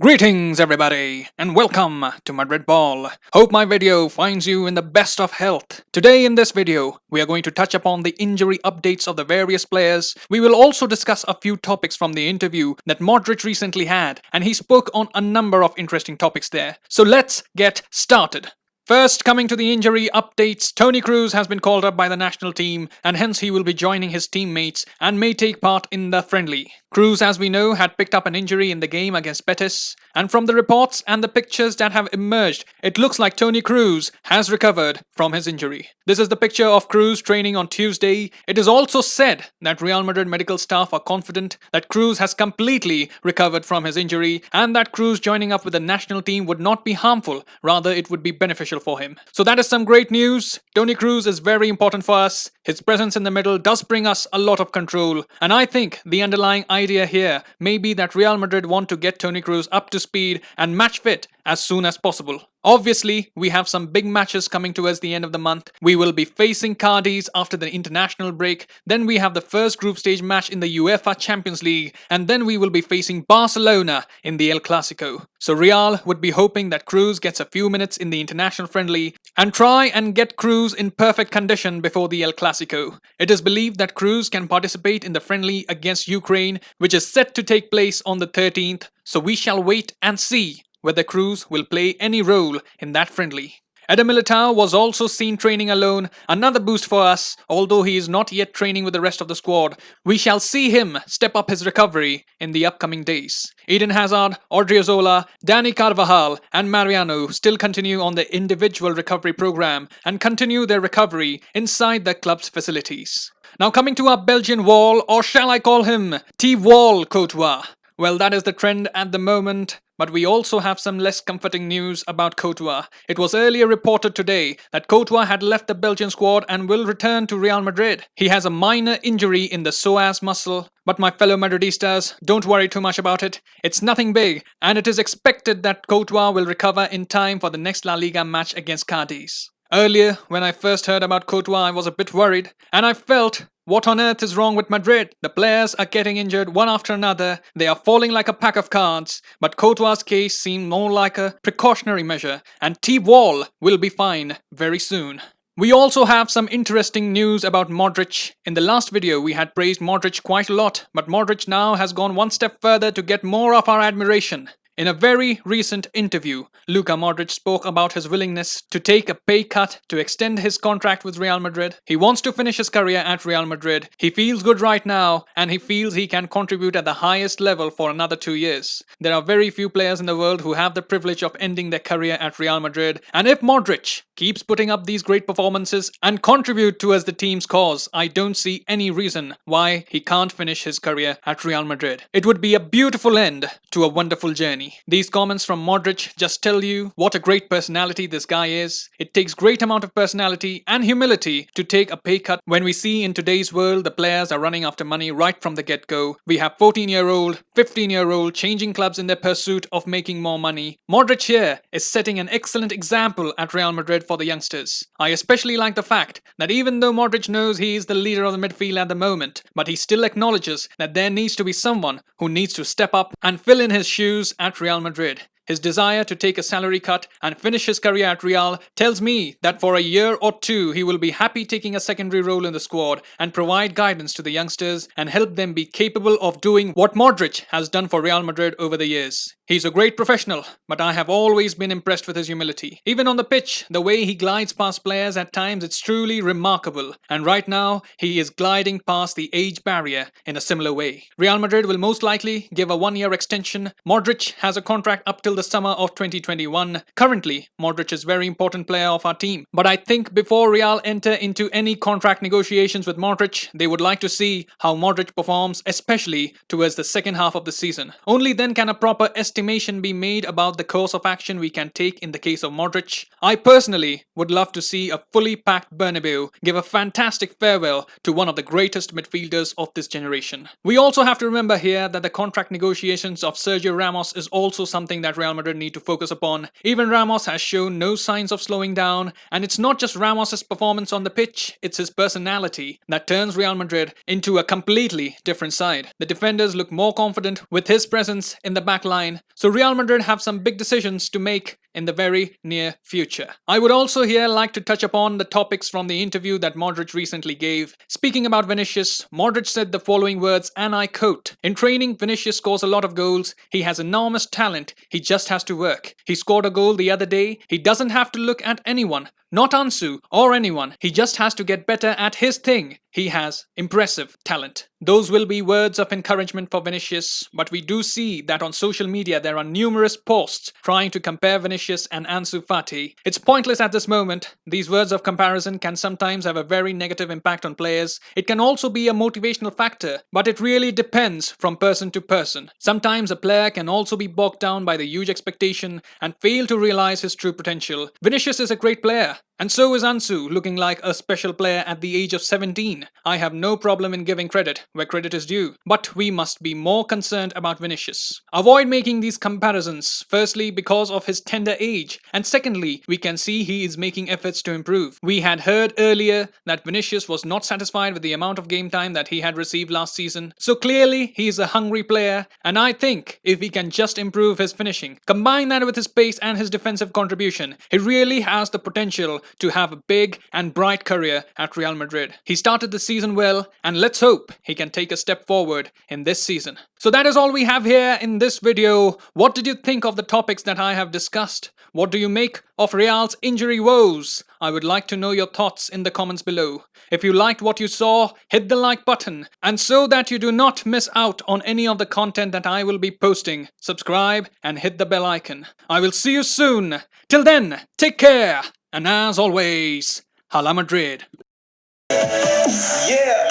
Greetings everybody, and welcome to Madrid Ball. Hope my video finds you in the best of health. Today in this video, we are going to touch upon the injury updates of the various players. We will also discuss a few topics from the interview that Modric recently had, and he spoke on a number of interesting topics there. So let's get started. First, coming to the injury updates, Toni Kroos has been called up by the national team and hence he will be joining his teammates and may take part in the friendly. Kroos, as we know, had picked up an injury in the game against Betis, and from the reports and the pictures that have emerged, it looks like Toni Kroos has recovered from his injury. This is the picture of Kroos training on Tuesday. It is also said that Real Madrid medical staff are confident that Kroos has completely recovered from his injury and that Kroos joining up with the national team would not be harmful, rather it would be beneficial for him. So that is some great news. Toni Kroos is very important for us. His presence in the middle does bring us a lot of control, and I think the underlying idea here may be that Real Madrid want to get Toni Kroos up to speed and match fit as soon as possible. Obviously, we have some big matches coming towards the end of the month. We will be facing Cadiz after the international break, then we have the first group stage match in the UEFA Champions League, and then we will be facing Barcelona in the El Clasico. So Real would be hoping that Kroos gets a few minutes in the international friendly and try and get Kroos in perfect condition before the El Clasico. It is believed that Kroos can participate in the friendly against Ukraine, which is set to take place on the 13th, so we shall wait and see whether Kroos will play any role in that friendly. Militao was also seen training alone, another boost for us, although he is not yet training with the rest of the squad. We shall see him step up his recovery in the upcoming days. Eden Hazard, Odriozola, Dani Carvajal and Mariano still continue on the individual recovery program and continue their recovery inside the club's facilities. Now coming to our Belgian wall, or shall I call him Thibaut Courtois? Well, that is the trend at the moment. But we also have some less comforting news about Courtois. It was earlier reported today that Courtois had left the Belgian squad and will return to Real Madrid. He has a minor injury in the psoas muscle, but my fellow Madridistas, don't worry too much about it. It's nothing big, and it is expected that Courtois will recover in time for the next LaLiga match against Cadiz. Earlier, when I first heard about Courtois, I was a bit worried, and I felt, what on earth is wrong with Madrid? The players are getting injured one after another, they are falling like a pack of cards, but Courtois' case seemed more like a precautionary measure, and Thibaut will be fine very soon. We also have some interesting news about Modric. In the last video, we had praised Modric quite a lot, but Modric now has gone one step further to get more of our admiration. In a very recent interview, Luka Modric spoke about his willingness to take a pay cut to extend his contract with Real Madrid. He wants to finish his career at Real Madrid. He feels good right now and he feels he can contribute at the highest level for another 2 years. There are very few players in the world who have the privilege of ending their career at Real Madrid, and if Modric keeps putting up these great performances and contribute towards the team's cause, I don't see any reason why he can't finish his career at Real Madrid. It would be a beautiful end to a wonderful journey. These comments from Modric just tell you what a great personality this guy is. It takes great amount of personality and humility to take a pay cut when we see in today's world the players are running after money right from the get-go. We have 14-year-old, 15-year-old changing clubs in their pursuit of making more money. Modric here is setting an excellent example at Real Madrid for the youngsters. I especially like the fact that even though Modric knows he is the leader of the midfield at the moment, but he still acknowledges that there needs to be someone who needs to step up and fill in his shoes at Real Madrid. His desire to take a salary cut and finish his career at Real tells me that for a year or two he will be happy taking a secondary role in the squad and provide guidance to the youngsters and help them be capable of doing what Modric has done for Real Madrid over the years. He's a great professional, but I have always been impressed with his humility. Even on the pitch, the way he glides past players at times, it's truly remarkable. And right now, he is gliding past the age barrier in a similar way. Real Madrid will most likely give a 1-year extension. Modric has a contract up till the summer of 2021. Currently, Modric is a very important player of our team. But I think before Real enter into any contract negotiations with Modric, they would like to see how Modric performs, especially towards the second half of the season. Only then can a proper estimation be made about the course of action we can take in the case of Modric. I personally would love to see a fully packed Bernabeu give a fantastic farewell to one of the greatest midfielders of this generation. We also have to remember here that the contract negotiations of Sergio Ramos is also something that Real Madrid need to focus upon. Even Ramos has shown no signs of slowing down, and it's not just Ramos' performance on the pitch, it's his personality that turns Real Madrid into a completely different side. The defenders look more confident with his presence in the back line, so Real Madrid have some big decisions to make in the very near future. I would also here like to touch upon the topics from the interview that Modric recently gave. Speaking about Vinicius, Modric said the following words, and I quote, "In training, Vinicius scores a lot of goals. He has enormous talent. He just has to work. He scored a goal the other day. He doesn't have to look at anyone, not Ansu or anyone. He just has to get better at his thing. He has impressive talent." Those will be words of encouragement for Vinicius, but we do see that on social media there are numerous posts trying to compare Vinicius and Ansu Fati. It's pointless at this moment. These words of comparison can sometimes have a very negative impact on players. It can also be a motivational factor, but it really depends from person to person. Sometimes a player can also be bogged down by the huge expectation and fail to realize his true potential. Vinicius is a great player, and so is Ansu, looking like a special player at the age of 17. I have no problem in giving credit where credit is due, but we must be more concerned about Vinicius. Avoid making these comparisons, firstly because of his tender age, and secondly, we can see he is making efforts to improve. We had heard earlier that Vinicius was not satisfied with the amount of game time that he had received last season, so clearly he is a hungry player, and I think if he can just improve his finishing, combine that with his pace and his defensive contribution, he really has the potential to have a big and bright career at Real Madrid. He started the season well, and let's hope he can take a step forward in this season. So that is all we have here in this video. What did you think of the topics that I have discussed? What do you make of Real's injury woes? I would like to know your thoughts in the comments below. If you liked what you saw, hit the like button. And so that you do not miss out on any of the content that I will be posting, subscribe and hit the bell icon. I will see you soon. Till then, take care. And as always, Hala Madrid. Yeah.